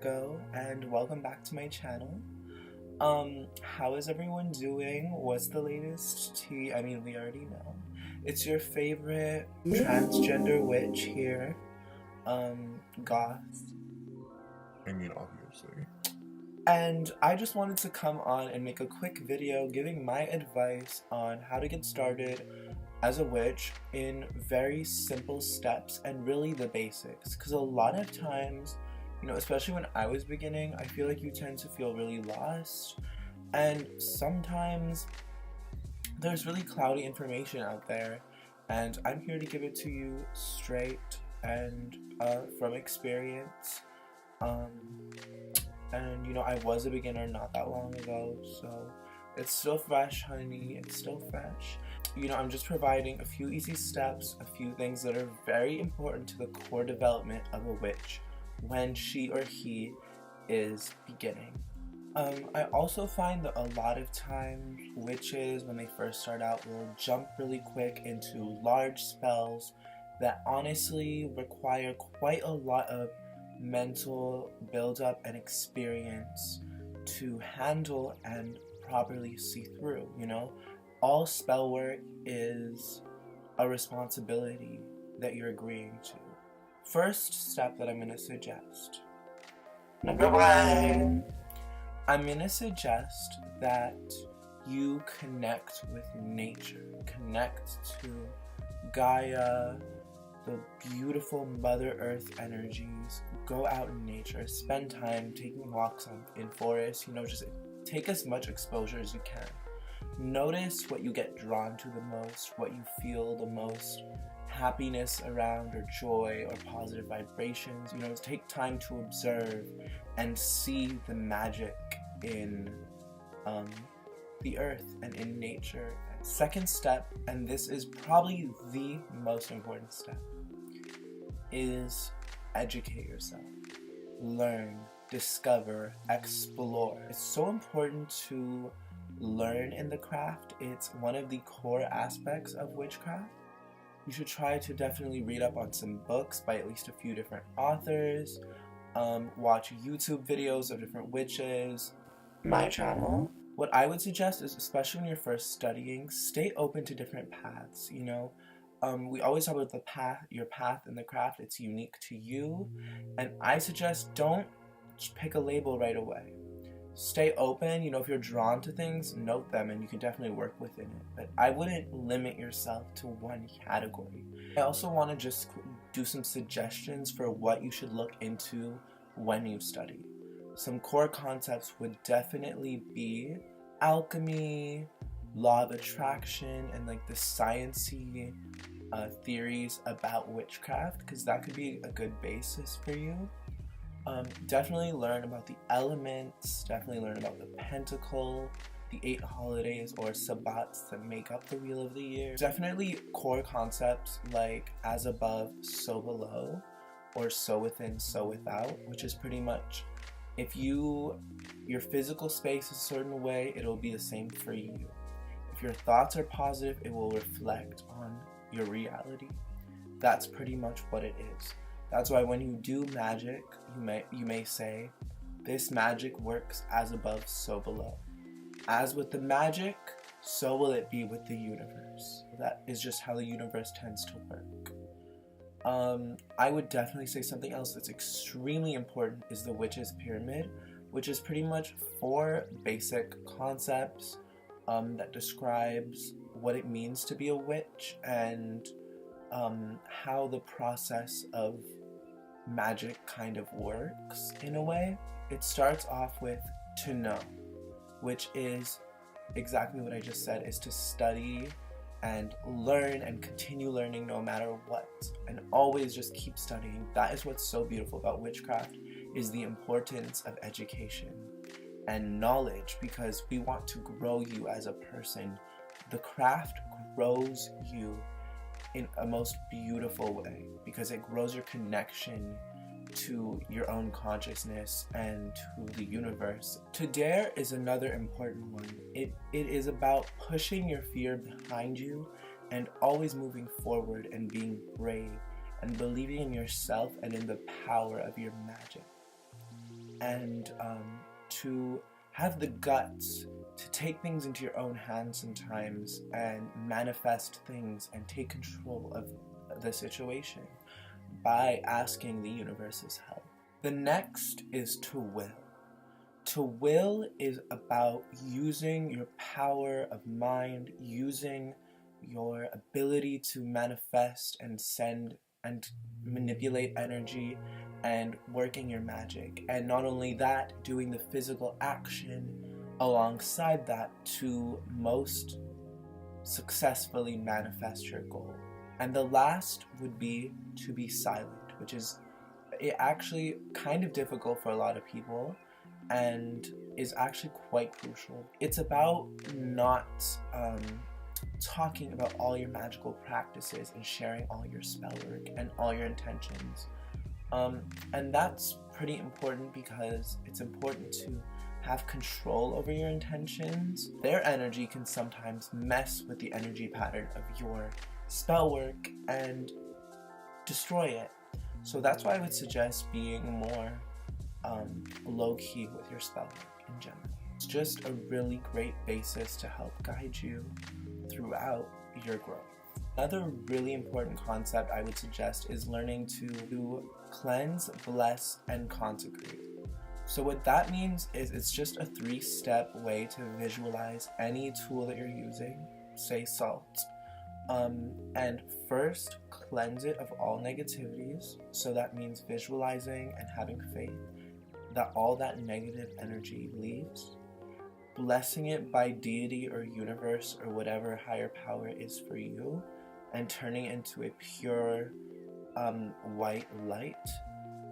Virgo, and welcome back to my channel. How is everyone doing? What's the latest tea? I mean, we already know. It's your favorite transgender witch here, Goth. I mean, obviously. And I just wanted to come on and make a quick video giving my advice on how to get started as a witch in very simple steps and really the basics. Because a lot of times, you know, especially when I was beginning, I feel like you tend to feel really lost. And sometimes there's really cloudy information out there. And I'm here to give it to you straight and from experience. And you know, I was a beginner not that long ago, so it's still fresh, honey, it's still fresh. You know, I'm just providing a few easy steps, a few things that are very important to the core development of a witch when she or he is beginning. I also find that a lot of times witches, when they first start out, will jump really quick into large spells that honestly require quite a lot of mental build-up and experience to handle and properly see through, you know? All spell work is a responsibility that you're agreeing to. First step that I'm going to suggest. Number one. I'm going to suggest that you connect with nature. Connect to Gaia, the beautiful Mother Earth energies. Go out in nature, spend time taking walks in forests, you know, just take as much exposure as you can. Notice what you get drawn to the most, what you feel the most happiness around, or joy, or positive vibrations. You know, take time to observe and see the magic in the earth and in nature. Second step, and this is probably the most important step, is educate yourself. Learn, discover, explore. It's so important to learn in the craft. It's one of the core aspects of witchcraft. You should try to definitely read up on some books by at least a few different authors, watch YouTube videos of different witches. My channel. What I would suggest is, especially when you're first studying, stay open to different paths, you know? We always talk about your path in the craft. It's unique to you. And I suggest don't pick a label right away. Stay open. You know, if you're drawn to things, note them and you can definitely work within it. But I wouldn't limit yourself to one category. I also want to just do some suggestions for what you should look into when you study. Some core concepts would definitely be alchemy, law of attraction, and like the sciencey theories about witchcraft, because that could be a good basis for you. Definitely learn about the elements, definitely learn about the pentacle, the 8 holidays or sabbats that make up the wheel of the year. Definitely core concepts like as above, so below, or so within, so without, which is pretty much if your physical space is a certain way, it'll be the same for you. If your thoughts are positive, it will reflect on your reality. That's pretty much what it is. That's why when you do magic, you may say, this magic works as above, so below. As with the magic, so will it be with the universe. That is just how the universe tends to work. I would definitely say something else that's extremely important is the witch's pyramid, which is pretty much 4 basic concepts that describes what it means to be a witch and how the process of magic kind of works in a way. It starts off with to know, which is exactly what I just said, is to study and learn and continue learning no matter what, and always just keep studying. That is what's so beautiful about witchcraft, is the importance of education and knowledge, because we want to grow you as a person. The craft grows you in a most beautiful way because it grows your connection to your own consciousness and to the universe. To dare is another important one. It is about pushing your fear behind you and always moving forward and being brave and believing in yourself and in the power of your magic. and to have the guts to take things into your own hands sometimes and manifest things and take control of the situation by asking the universe's help. The next is to will. To will is about using your power of mind, using your ability to manifest and send and manipulate energy and working your magic. And not only that, doing the physical action alongside that to most successfully manifest your goal. And the last would be to be silent, which is actually kind of difficult for a lot of people and is actually quite crucial. It's about not talking about all your magical practices and sharing all your spell work and all your intentions. And that's pretty important because it's important to have control over your intentions. Their energy can sometimes mess with the energy pattern of your spell work and destroy it. So that's why I would suggest being more low-key with your spell work in general. It's just a really great basis to help guide you throughout your growth. Another really important concept I would suggest is learning to cleanse, bless, and consecrate. So what that means is it's just a 3-step way to visualize any tool that you're using, say salt. And first, cleanse it of all negativities. So that means visualizing and having faith that all that negative energy leaves. Blessing it by deity or universe or whatever higher power is for you, and turning it into a pure white light,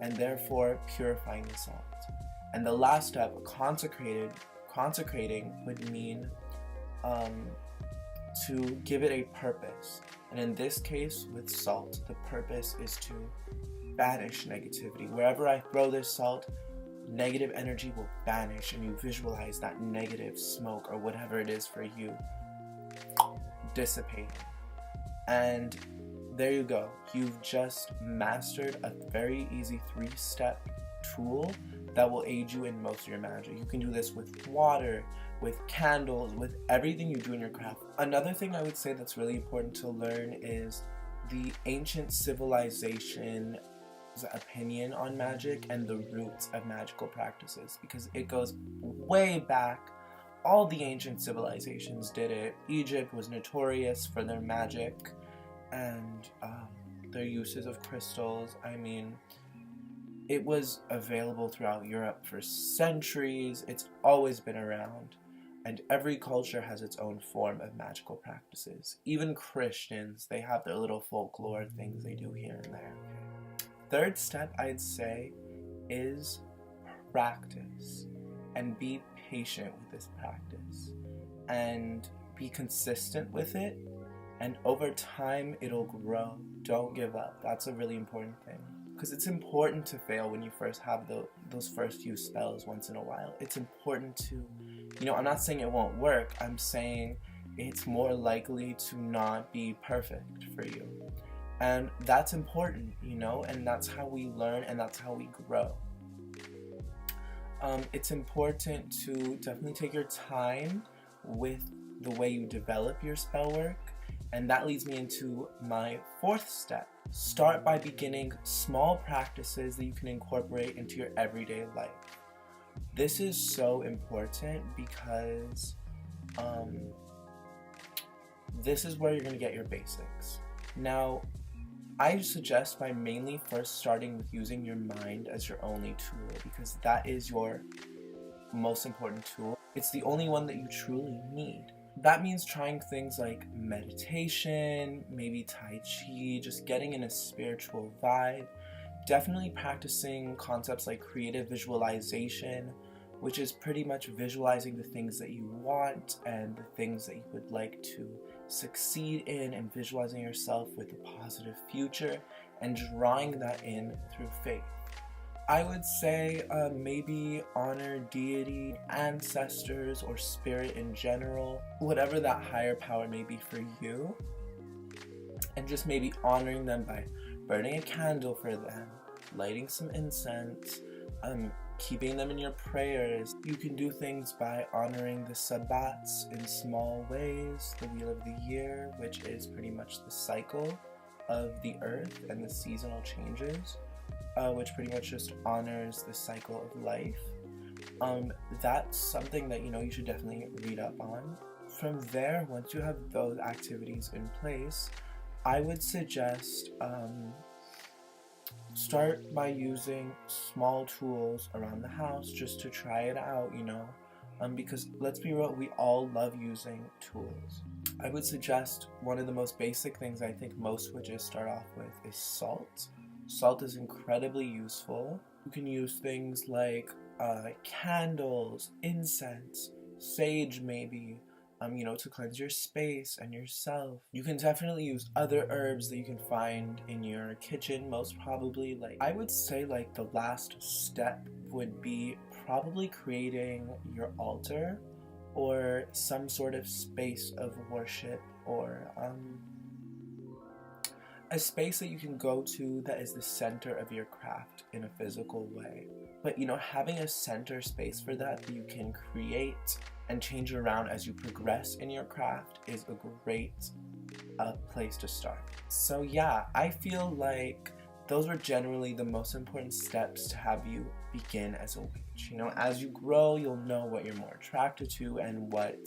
and therefore purifying the salt. And the last step, consecrating would mean to give it a purpose. And in this case, with salt, the purpose is to banish negativity. Wherever I throw this salt, negative energy will vanish, and you visualize that negative smoke or whatever it is for you dissipating. And there you go. You've just mastered a very easy 3-step tool that will aid you in most of your magic. You can do this with water, with candles, with everything you do in your craft. Another thing I would say that's really important to learn is the ancient civilization's opinion on magic and the roots of magical practices, because it goes way back. All the ancient civilizations did it. Egypt was notorious for their magic and their uses of crystals. I mean, it was available throughout Europe for centuries. It's always been around. And every culture has its own form of magical practices. Even Christians, they have their little folklore things they do here and there. Third step, I'd say, is practice. And be patient with this practice. And be consistent with it. And over time, it'll grow. Don't give up. That's a really important thing. Because it's important to fail when you first have those first few spells once in a while. It's important to, I'm not saying it won't work. I'm saying it's more likely to not be perfect for you. And that's important, and that's how we learn and that's how we grow. It's important to definitely take your time with the way you develop your spell work. And that leads me into my 4th step. Start by beginning small practices that you can incorporate into your everyday life. This is so important because this is where you're going to get your basics. Now, I suggest by mainly first starting with using your mind as your only tool, because that is your most important tool. It's the only one that you truly need. That means trying things like meditation, maybe Tai Chi, just getting in a spiritual vibe. Definitely practicing concepts like creative visualization, which is pretty much visualizing the things that you want and the things that you would like to succeed in, and visualizing yourself with a positive future and drawing that in through faith. I would say maybe honor deity, ancestors, or spirit in general, whatever that higher power may be for you, and just maybe honoring them by burning a candle for them, lighting some incense, keeping them in your prayers. You can do things by honoring the Sabbats in small ways, the Wheel of the Year, which is pretty much the cycle of the earth and the seasonal changes, which pretty much just honors the cycle of life. That's something that, you know, you should definitely read up on. From there, once you have those activities in place, I would suggest start by using small tools around the house just to try it out, you know, because let's be real, we all love using tools. I would suggest one of the most basic things I think most witches start off with is salt. Salt is incredibly useful. You can use things like candles, incense, sage maybe, you know, to cleanse your space and yourself. You can definitely use other herbs that you can find in your kitchen, most probably. Like, I would say like the last step would be probably creating your altar or some sort of space of worship, or a space that you can go to that is the center of your craft in a physical way. But, you know, having a center space for that you can create and change around as you progress in your craft is a great place to start. So yeah, I feel like those were generally the most important steps to have you begin as a witch. You know, as you grow, you'll know what you're more attracted to and what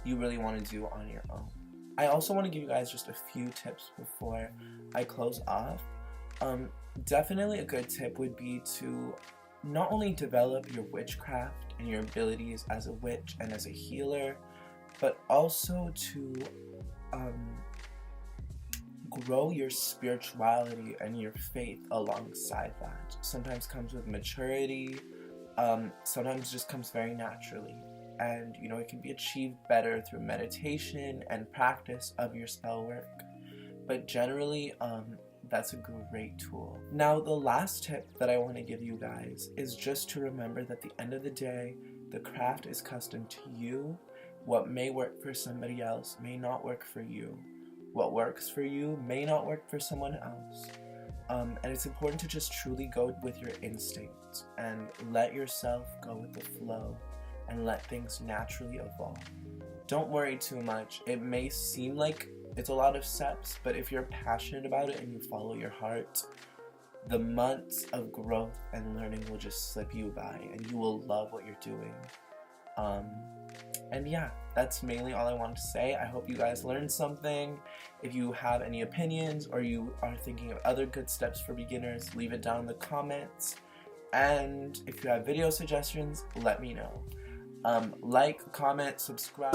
you really want to do on your own. I also want to give you guys just a few tips before I close off. Definitely a good tip would be to not only develop your witchcraft and your abilities as a witch and as a healer, but also to grow your spirituality and your faith alongside that. Sometimes comes with maturity, sometimes just comes very naturally. And, you know, it can be achieved better through meditation and practice of your spell work. But generally, that's a great tool. Now, the last tip that I want to give you guys is just to remember that at the end of the day, the craft is custom to you. What may work for somebody else may not work for you. What works for you may not work for someone else. And it's important to just truly go with your instincts and let yourself go with the flow and let things naturally evolve. Don't worry too much. It may seem like it's a lot of steps, but if you're passionate about it and you follow your heart, the months of growth and learning will just slip you by and you will love what you're doing. And yeah, that's mainly all I wanted to say. I hope you guys learned something. If you have any opinions or you are thinking of other good steps for beginners, leave it down in the comments. And if you have video suggestions, let me know. Like, comment, subscribe.